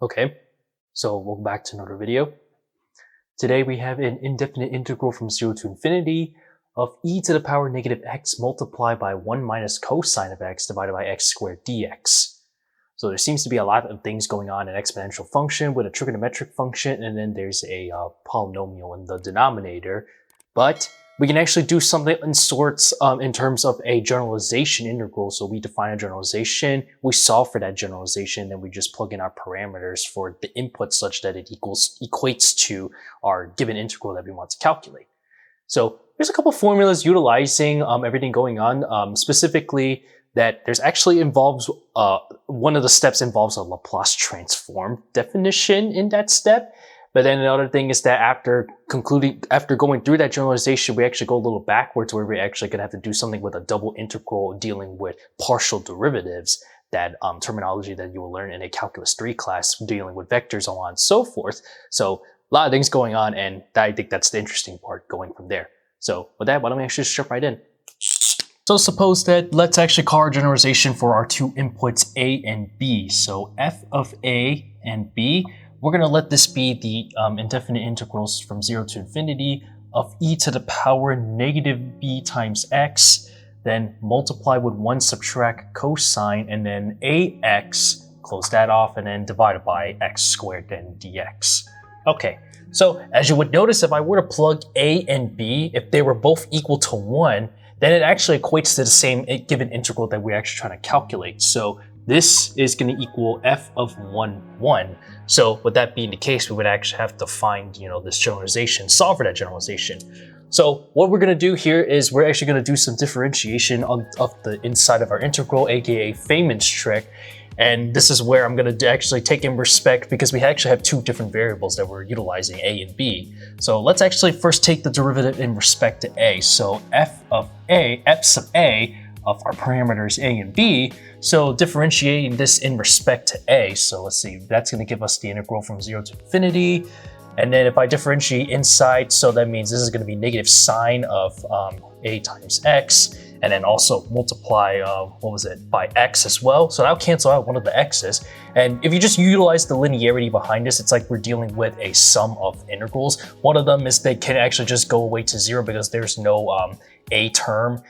Okay, so welcome back to another video. Today we have an indefinite integral from 0 to infinity of e to the power negative x multiplied by 1 minus cosine of x divided by x squared dx. So there seems to be a lot of things going on, an exponential function with a trigonometric function, and then there's a polynomial in the denominator. But we can actually do something in sorts in terms of a generalization integral. So we define a generalization, we solve for that generalization, then we just plug in our parameters for the input such that it equates to our given integral that we want to calculate. So there's a couple formulas utilizing everything going on, specifically that there's actually involves, one of the steps involves a Laplace transform definition in that step. But then another thing is that after going through that generalization, we actually go a little backwards where we're actually going to have to do something with a double integral dealing with partial derivatives, that terminology that you will learn in a Calculus 3 class dealing with vectors, so on and so forth. So a lot of things going on, and I think that's the interesting part going from there. So with that, why don't we actually just jump right in? So suppose that let's actually call our generalization for our two inputs A and B. So f of A and B, we're going to let this be the indefinite integrals from 0 to infinity of e to the power negative b times x, then multiply with 1 subtract cosine, and then ax, close that off, and then divided by x squared, then dx. Okay, so as you would notice, if I were to plug a and b, if they were both equal to 1, then it actually equates to the same given integral that we're actually trying to calculate. So this is going to equal f of 1, 1. So with that being the case, we would actually have to find, this generalization, solve for that generalization. So what we're going to do here is we're actually going to do some differentiation of the inside of our integral, aka Feynman's trick. And this is where I'm going to actually take in respect, because we actually have two different variables that we're utilizing, a and b. So let's actually first take the derivative in respect to a. So f sub a of our parameters a and b. So differentiating this in respect to a. So let's see, that's going to give us the integral from 0 to infinity. And then if I differentiate inside, so that means this is going to be negative sine of a times x. And then also multiply, by x as well. So that'll cancel out one of the x's. And if you just utilize the linearity behind this, it's like we're dealing with a sum of integrals. One of them is they can actually just go away to 0 because there's no a term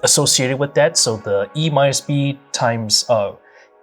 associated with that. So the e minus b times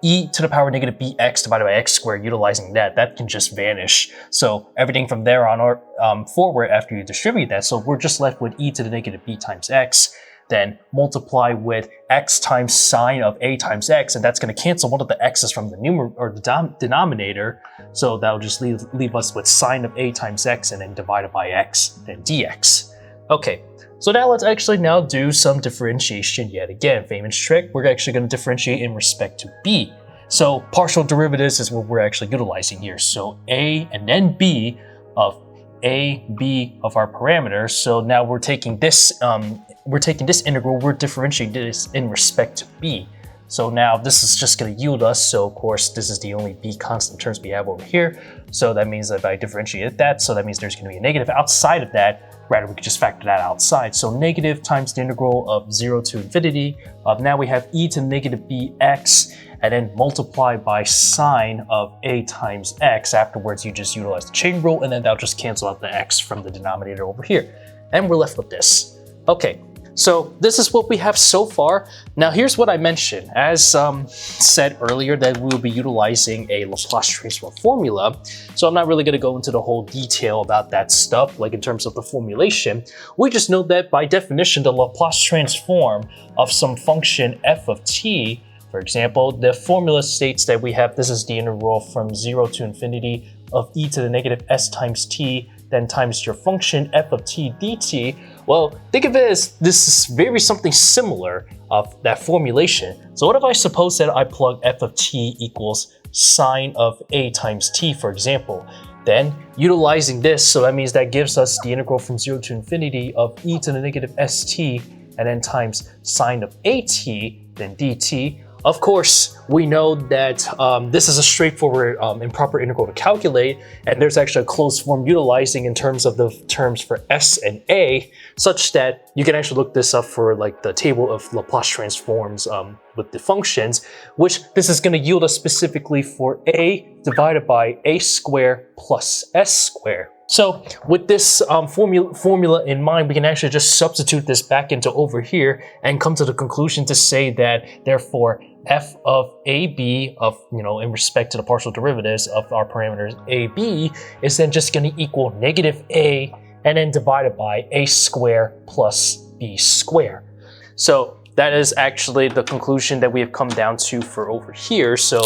e to the power negative bx divided by x squared, utilizing that can just vanish. So everything from there on forward after you distribute that, so we're just left with e to the negative b times x, then multiply with x times sine of a times x, and that's going to cancel one of the x's from the denominator. So that'll just leave us with sine of a times x, and then divided by x, then dx. Okay, so now let's actually now do some differentiation yet again. Feynman's trick, we're actually going to differentiate in respect to b. So partial derivatives is what we're actually utilizing here. So a and then b of a, b of our parameters. So now we're taking this integral, we're differentiating this in respect to b. So now this is just going to yield us, so of course this is the only b constant terms we have over here. So that means that if I differentiate that, so that means there's going to be a negative outside of that. Rather, we could just factor that outside. So negative times the integral of 0 to infinity of, now we have e to the negative bx, and then multiply by sine of a times x. Afterwards, you just utilize the chain rule, and then that'll just cancel out the x from the denominator over here. And we're left with this. Okay, so this is what we have so far. Now here's what I mentioned. As said earlier, that we will be utilizing a Laplace transform formula. So I'm not really going to go into the whole detail about that stuff, like in terms of the formulation. We just know that by definition, the Laplace transform of some function f of t, for example, the formula states that we have, this is the integral from 0 to infinity of e to the negative s times t, then times your function f of t dt. Well, think of it as this is very something similar of that formulation. So what if I suppose that I plug f of t equals sine of a times t, for example? Then utilizing this, so that means that gives us the integral from 0 to infinity of e to the negative st, and then times sine of at, then dt. Of course, we know that this is a straightforward improper integral to calculate, and there's actually a closed form utilizing in terms of the terms for s and a, such that you can actually look this up for like the table of Laplace transforms with the functions, which this is going to yield us specifically for a divided by a squared plus s squared. So with this formula in mind, we can actually just substitute this back into over here and come to the conclusion to say that therefore f of ab of, in respect to the partial derivatives of our parameters ab is then just going to equal negative a and then divided by a squared plus b squared. So that is actually the conclusion that we have come down to for over here. So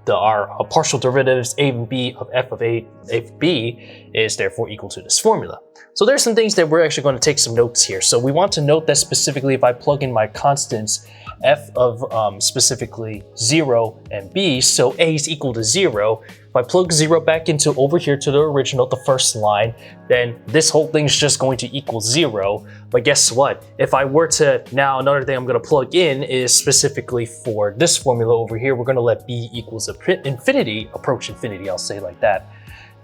our partial derivatives a and b of f of b is therefore equal to this formula. So there's some things that we're actually going to take some notes here. So we want to note that specifically if I plug in my constants f of specifically 0 and b, so a is equal to 0. If I plug 0 back into over here to the original, the first line, then this whole thing is just going to equal 0. But guess what? If I were to, now another thing I'm going to plug in is specifically for this formula over here, we're going to let b equals infinity, approach infinity, I'll say like that.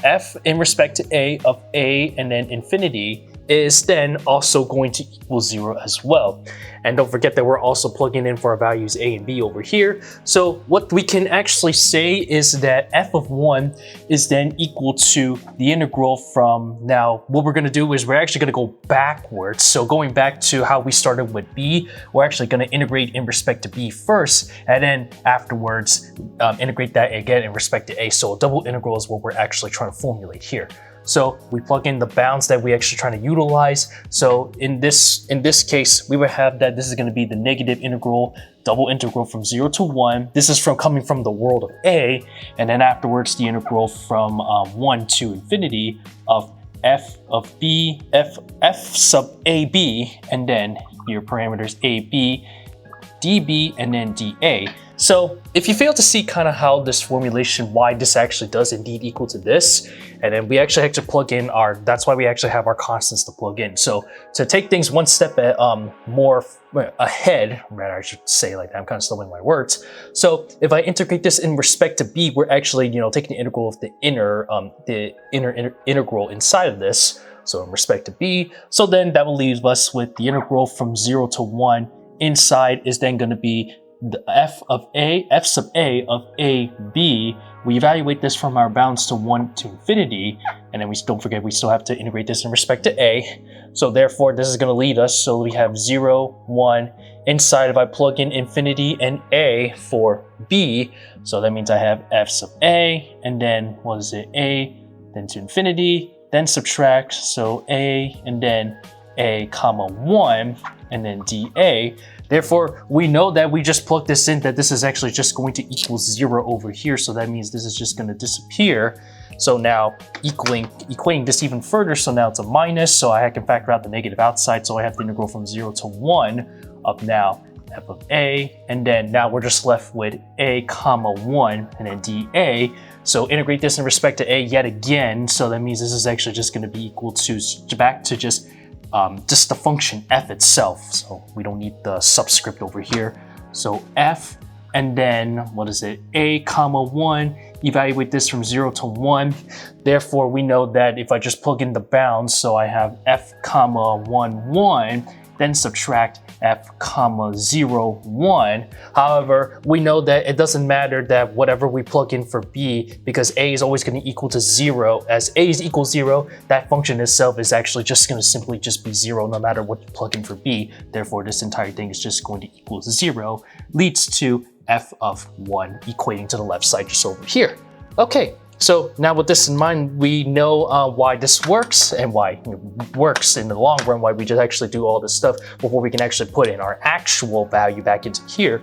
F in respect to a of a and then infinity is then also going to equal 0 as well. And don't forget that we're also plugging in for our values a and b over here. So what we can actually say is that f of 1 is then equal to the integral from, now what we're going to do is we're actually going to go backwards. So going back to how we started with b, we're actually going to integrate in respect to b first, and then afterwards integrate that again in respect to a. So a double integral is what we're actually trying to formulate here. So we plug in the bounds that we actually trying to utilize. So in this case, we would have that this is going to be the negative integral, double integral from 0 to 1. This is coming from the world of a, and then afterwards the integral from 1 to infinity of f of b, f sub ab, and then your parameters ab, db, and then dA. So if you fail to see kind of how this formulation, why this actually does indeed equal to this, and then we actually have to plug in that's why we actually have our constants to plug in. So to take things one step more ahead, rather I should say like that, I'm kind of stumbling my words. So if I integrate this in respect to b, we're actually, taking the integral of the inner integral inside of this. So in respect to b, so then that will leave us with the integral from 0 to 1 inside is then going to be the f sub a of a b. We evaluate this from our bounds to 1 to infinity, and then don't forget we still have to integrate this in respect to a. So therefore this is going to lead us, so we have 0, 1 inside. If I plug in infinity and a for b, so that means I have f sub a, and then what is it, a, then to infinity, then subtract, so a, and then a comma 1, and then dA. Therefore, we know that we just plug this in, that this is actually just going to equal 0 over here. So that means this is just going to disappear. So now equating this even further, so now it's a minus, so I can factor out the negative outside. So I have the integral from 0 to 1 of now f of a, and then now we're just left with a comma 1 and then dA. So integrate this in respect to a yet again. So that means this is actually just going to be equal to back to just the function f itself. So we don't need the subscript over here. So f, and then what is it, a comma 1, evaluate this from 0 to 1. Therefore we know that if I just plug in the bounds, so I have f comma 1 1, then subtract f comma 0 1. However, we know that it doesn't matter that whatever we plug in for b, because a is always going to equal to 0. As a is equal 0, that function itself is actually just going to simply just be 0 no matter what you plug in for b. Therefore this entire thing is just going to equal 0, leads to f of 1 equating to the left side just over here. Okay. So now with this in mind, we know why this works and why it works in the long run, why we just actually do all this stuff before we can actually put in our actual value back into here.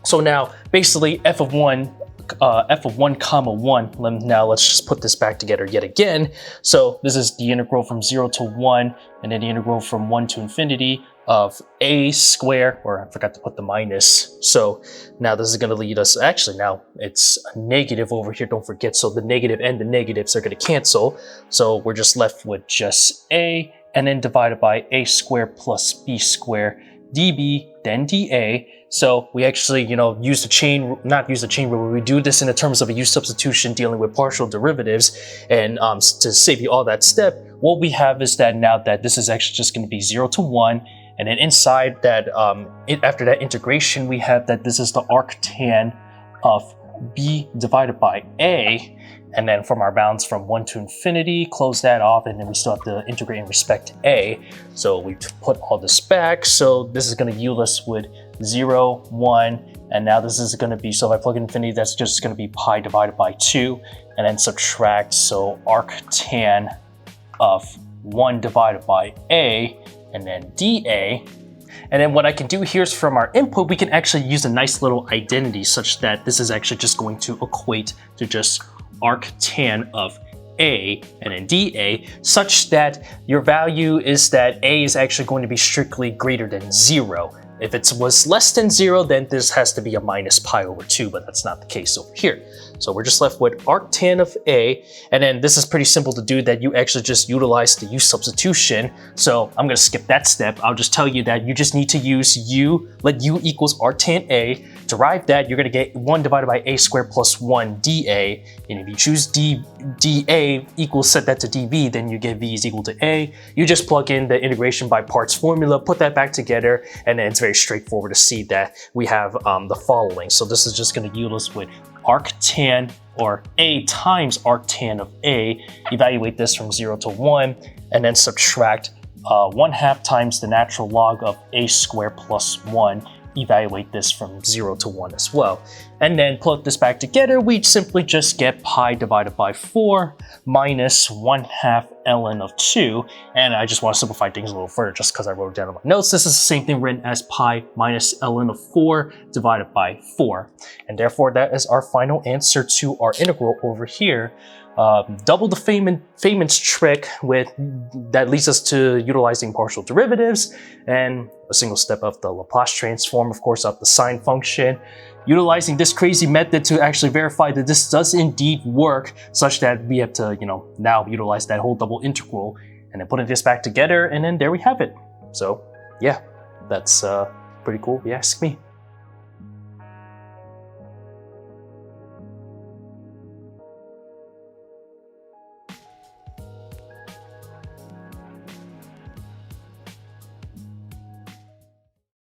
So now basically f of 1 comma 1, now let's just put this back together yet again. So this is the integral from 0 to 1, and then the integral from 1 to infinity of a squared, or I forgot to put the minus. So now this is going to lead us, actually now it's a negative over here, don't forget. So the negative and the negatives are going to cancel. So we're just left with just a, and then divided by a squared plus b squared, deeB, then dA. So we actually, use the chain, not use the chain rule, we do this in the terms of a u substitution dealing with partial derivatives. And to save you all that step, what we have is that now that this is actually just going to be 0 to 1. And then inside that, after that integration, we have that this is the arctan of b divided by a. And then from our bounds from 1 to infinity, close that off, and then we still have to integrate in respect to a. So we put all this back. So this is going to yield us with 0, 1, and now this is going to be, so if I plug in infinity, that's just going to be pi divided by 2, and then subtract, so arctan of 1 divided by a, and then dA. And then what I can do here is from our input, we can actually use a nice little identity such that this is actually just going to equate to just arctan of a and then dA, such that your value is that a is actually going to be strictly greater than 0. If it was less than 0, then this has to be a minus pi over 2, but that's not the case over here. So we're just left with arctan of a, and then this is pretty simple to do, that you actually just utilize the u substitution. So I'm going to skip that step. I'll just tell you that you just need to use let u equals arctan a, derive that, you're going to get 1 divided by a squared plus 1 dA, and if you choose dA equals set that to dV, then you get v is equal to a. You just plug in the integration by parts formula, put that back together, and then it's very straightforward to see that we have the following. So this is just going to yield us with arctan, or a times arctan of a, evaluate this from 0 to 1, and then subtract 1/2 times the natural log of a squared plus 1, evaluate this from 0 to 1 as well. And then plug this back together, we simply just get pi divided by 4 minus 1/2 ln of 2. And I just want to simplify things a little further just because I wrote it down in my notes. This is the same thing written as pi minus ln of 4 divided by 4. And therefore that is our final answer to our integral over here. Double the Feynman's trick that leads us to utilizing partial derivatives, and a single step of the Laplace transform, of course, of the sine function. Utilizing this crazy method to actually verify that this does indeed work, such that we have to, now utilize that whole double integral, and then putting this back together, and then there we have it. So yeah, that's pretty cool if you ask me.